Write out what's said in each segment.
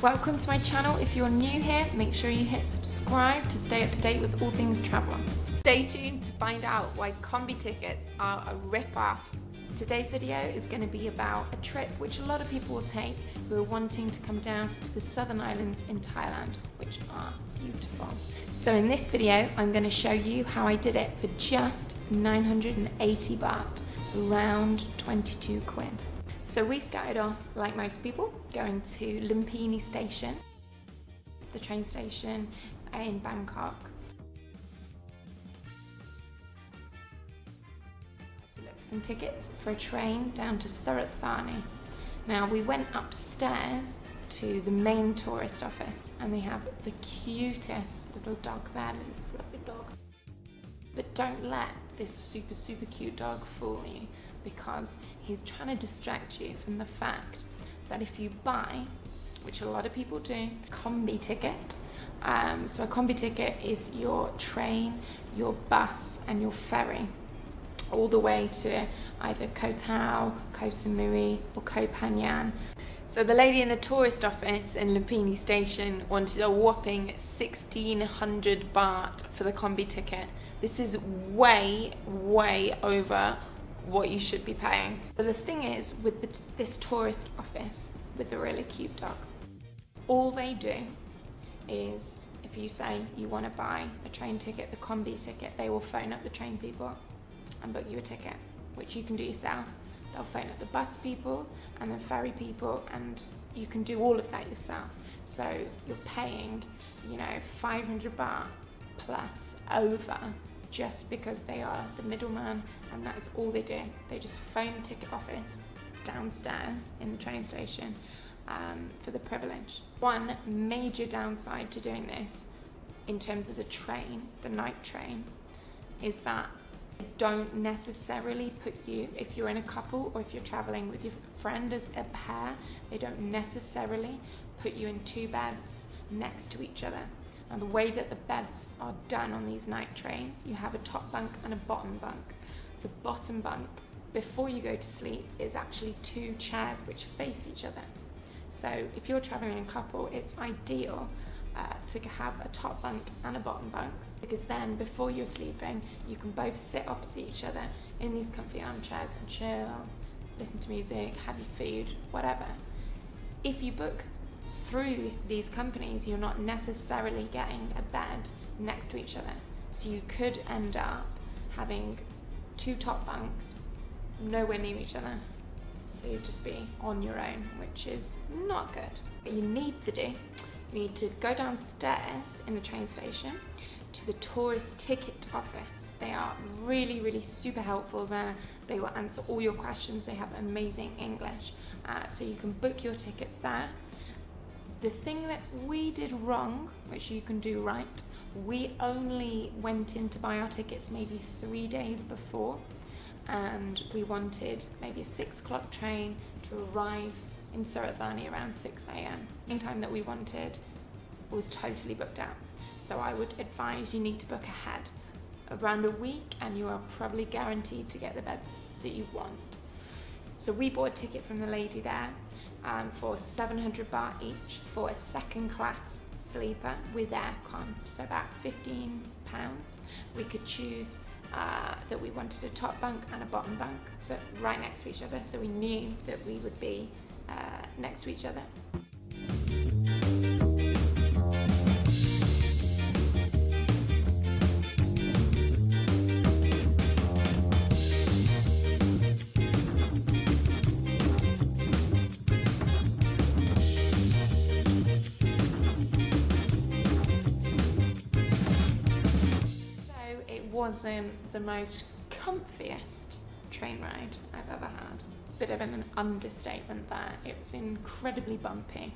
Welcome to my channel. If you're new here, make sure you hit subscribe to stay up to date with all things travel. Stay tuned to find out why combi tickets are a rip-off. Today's video is going to be about a trip which a lot of people will take who are wanting to come down to the southern islands in Thailand, which are beautiful. So in this video, I'm going to show you how I did it for just 980 baht, around 22 quid. So we started off, like most people, going to Lumpini station, the train station in Bangkok. To look for some tickets for a train down to Surat Thani. Now we went upstairs to the main tourist office and they have the cutest little dog there, little fluffy dog. But don't let this super cute dog fool you, because he's trying to distract you from the fact that if you buy, which a lot of people do, a combi ticket. So a combi ticket is your train, your bus and your ferry all the way to either Koh Tao, Koh Samui or Koh Phangan. So the lady in the tourist office in Lumpini station wanted a whopping 1,600 baht for the combi ticket. This is way over what you should be paying. But the thing is, with this tourist office with a really cute dog, all they do is, if you say you want to buy a train ticket, the combi ticket, they will phone up the train people and book you a ticket, which you can do yourself. They'll phone up the bus people and the ferry people, and you can do all of that yourself. So you're paying, 500 baht plus over, just because they are the middleman, and that is all they do. They just phone the ticket office downstairs in the train station for the privilege. One major downside to doing this in terms of the train, the night train, is that they don't necessarily put you, if you're in a couple or if you're traveling with your friend as a pair, they don't necessarily put you in two beds next to each other. And the way that the beds are done on these night trains, you have a top bunk and a bottom bunk. The bottom bunk, before you go to sleep, is actually two chairs which face each other. So if you're traveling in a couple, it's ideal to have a top bunk and a bottom bunk, because then before you're sleeping, you can both sit opposite each other in these comfy armchairs and chill, listen to music, have your food, whatever. If you book through these companies, you're not necessarily getting a bed next to each other. So you could end up having two top bunks nowhere near each other. So you'd just be on your own, which is not good. What you need to do, you need to go downstairs in the train station to the tourist ticket office. They are really super helpful there. They will answer all your questions. They have amazing English. So you can book your tickets there. The thing that we did wrong, which you can do right, we only went in to buy our tickets maybe 3 days before, and we wanted maybe a 6 o'clock train to arrive in Surat Thani around 6 a.m. The time that we wanted was totally booked out. So I would advise you need to book ahead, around a week, and you are probably guaranteed to get the beds that you want. So we bought a ticket from the lady there for 700 baht each for a second class sleeper with aircon, so about £15. We could choose that we wanted a top bunk and a bottom bunk, so right next to each other, so we knew that we would be next to each other. Wasn't the most comfiest train ride I've ever had. Bit of an understatement there. It was incredibly bumpy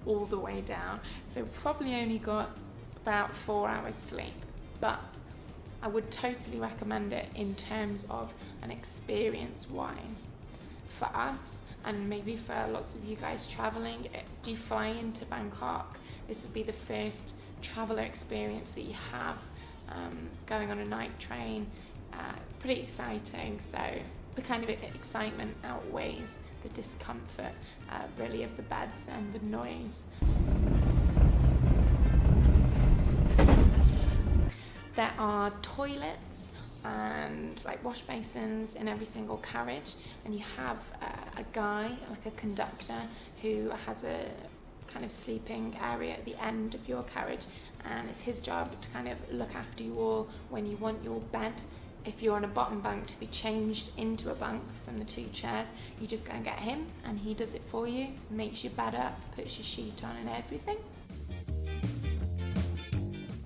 all the way down, so probably only got about 4 hours sleep, but I would totally recommend it in terms of an experience wise. For us, and maybe for lots of you guys traveling, if you fly into Bangkok, this would be the first traveler experience that you have going on a night train. Pretty exciting, so the kind of excitement outweighs the discomfort really of the beds and the noise. There are toilets and like wash basins in every single carriage, and you have a guy, like a conductor, who has a kind of sleeping area at the end of your carriage, and it's his job to kind of look after you all when you want your bed. If you're on a bottom bunk to be changed into a bunk from the 2 chairs, you just go and get him and he does it for you, makes your bed up, puts your sheet on and everything.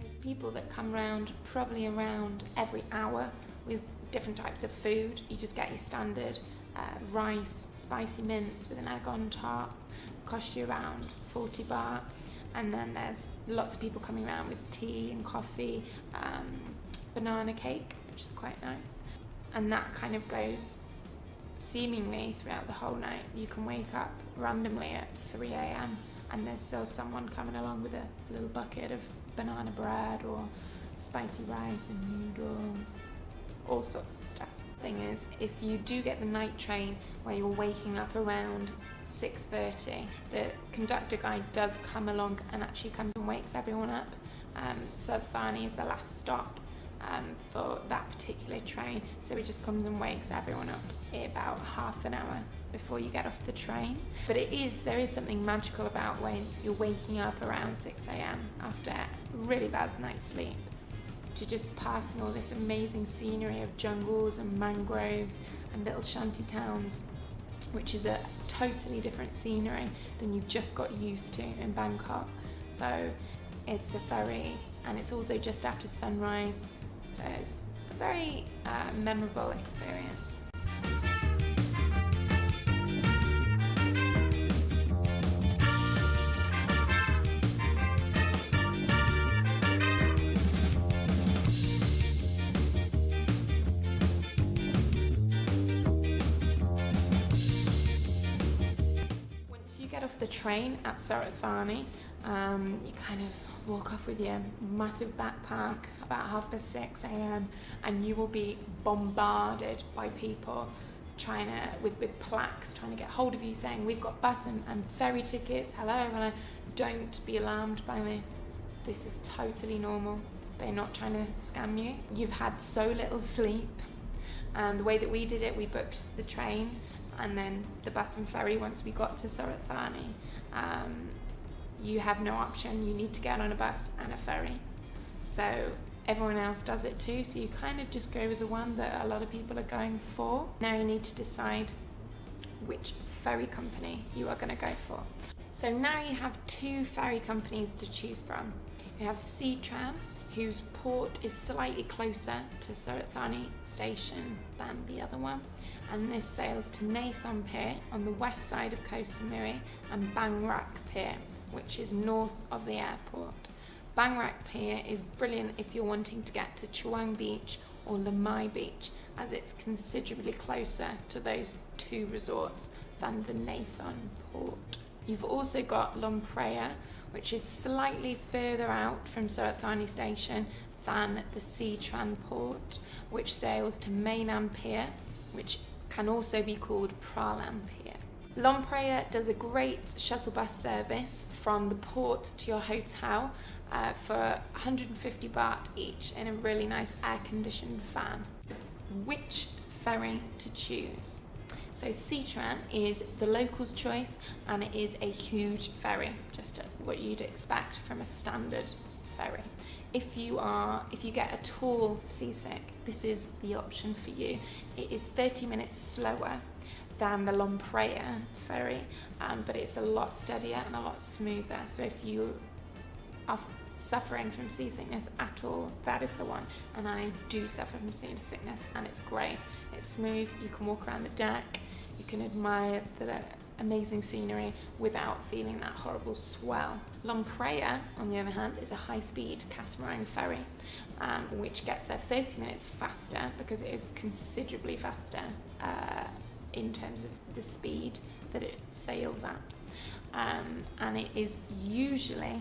There's people that come round probably around every hour with different types of food. You just get your standard rice, spicy mince with an egg on top, cost you around 40 baht. And then there's lots of people coming around with tea and coffee, banana cake, which is quite nice. And that kind of goes seemingly throughout the whole night. You can wake up randomly at 3 a.m. and there's still someone coming along with a little bucket of banana bread or spicy rice and noodles, all sorts of stuff. Thing is, if you do get the night train where you're waking up around 6:30, the conductor guy does come along and actually comes and wakes everyone up. Surat Thani is the last stop for that particular train, so he just comes and wakes everyone up about half an hour before you get off the train. But there is something magical about when you're waking up around 6 a.m. after a really bad night's sleep, to just passing all this amazing scenery of jungles and mangroves and little shanty towns, which is a totally different scenery than you've just got used to in Bangkok. So it's a ferry, and it's also just after sunrise, so it's a very memorable experience. Off the train at Surat Thani, you kind of walk off with your massive backpack about 6:30 a.m. and you will be bombarded by people with plaques trying to get hold of you, saying we've got bus and ferry tickets, hello. Don't be alarmed by this. This is totally normal. They're not trying to scam you. You've had so little sleep, and the way that we did it, we booked the train and then the bus and ferry. Once we got to Surat Thani, you have no option. You need to get on a bus and a ferry. So everyone else does it too, so you kind of just go with the one that a lot of people are going for. Now you need to decide which ferry company you are going to go for. So now you have 2 ferry companies to choose from. You have Seatran, whose port is slightly closer to Surat Thani station than the other one, and this sails to Nathon Pier on the west side of Koh Samui and Bangkok Pier, which is north of the airport. Bangkok Pier is brilliant if you're wanting to get to Chuang Beach or Lamai Beach, as it's considerably closer to those 2 resorts than the Nathon port. You've also got Lompreya, which is slightly further out from Surat Thani station than the Seatran port, which sails to Mainam Pier, which can also be called Pralam Pier. Lompreya does a great shuttle bus service from the port to your hotel for 150 baht each in a really nice air-conditioned van. Which ferry to choose? So Seatran is the locals' choice, and it is a huge ferry, just what you'd expect from a standard ferry. If you get at all seasick, this is the option for you. It is 30 minutes slower than the Lompreya ferry, but it's a lot steadier and a lot smoother. So if you are suffering from seasickness at all, that is the one. And I do suffer from seasickness, and it's great. It's smooth, you can walk around the deck, you can admire the amazing scenery without feeling that horrible swell. Lompreya, on the other hand, is a high-speed catamaran ferry, which gets there 30 minutes faster because it is considerably faster in terms of the speed that it sails at, and it is usually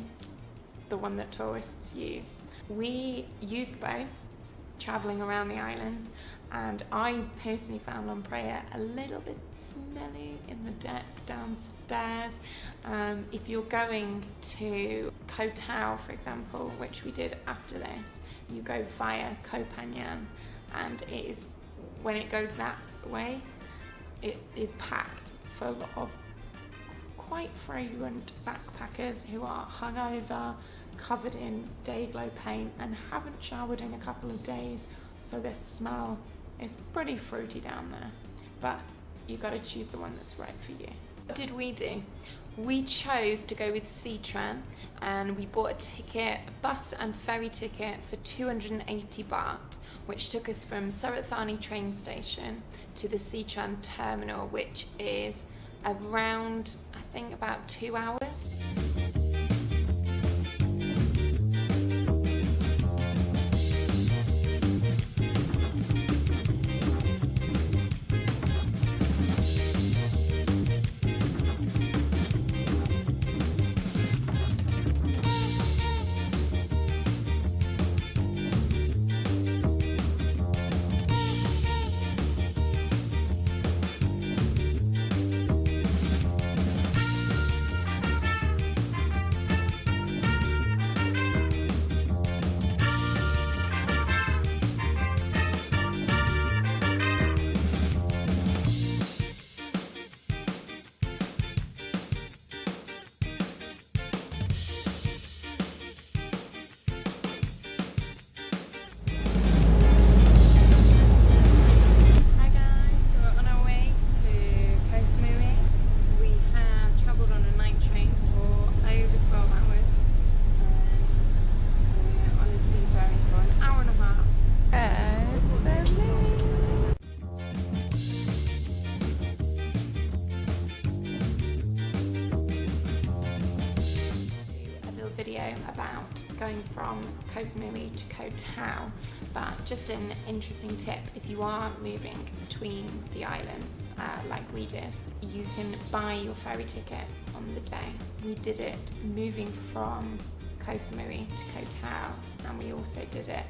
the one that tourists use. We used both travelling around the islands, and I personally found Lompreya a little bit smelly in the deck downstairs. If you're going to Koh Tao, for example, which we did after this, you go via Koh Phangan, and it is, when it goes that way, it is packed full of quite fragrant backpackers who are hungover, covered in day glow paint, and haven't showered in a couple of days, so their smell is pretty fruity down there. But you've got to choose the one that's right for you. What did we do? We chose to go with Seatran, and we bought a ticket, a bus and ferry ticket for 280 baht, which took us from Surat Thani train station to the Seatran terminal, which is around, I think, about 2 hours. Video about going from Koh Samui to Koh Tao, but just an interesting tip: if you are moving between the islands like we did, you can buy your ferry ticket on the day. We did it moving from Koh Samui to Koh Tao, and we also did it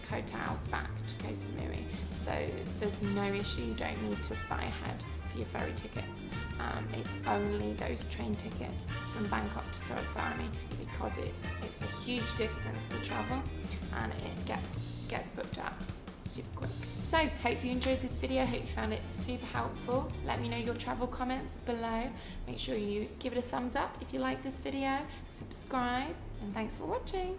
Koh Tao back to Koh Samui, so there's no issue. You don't need to buy ahead for your ferry tickets. It's only those train tickets from Bangkok to Surat Thani, because it's a huge distance to travel, and it gets booked up super quick. So hope you enjoyed this video, hope you found it super helpful. Let me know your travel comments below. Make sure you give it a thumbs up if you like this video, subscribe, and thanks for watching.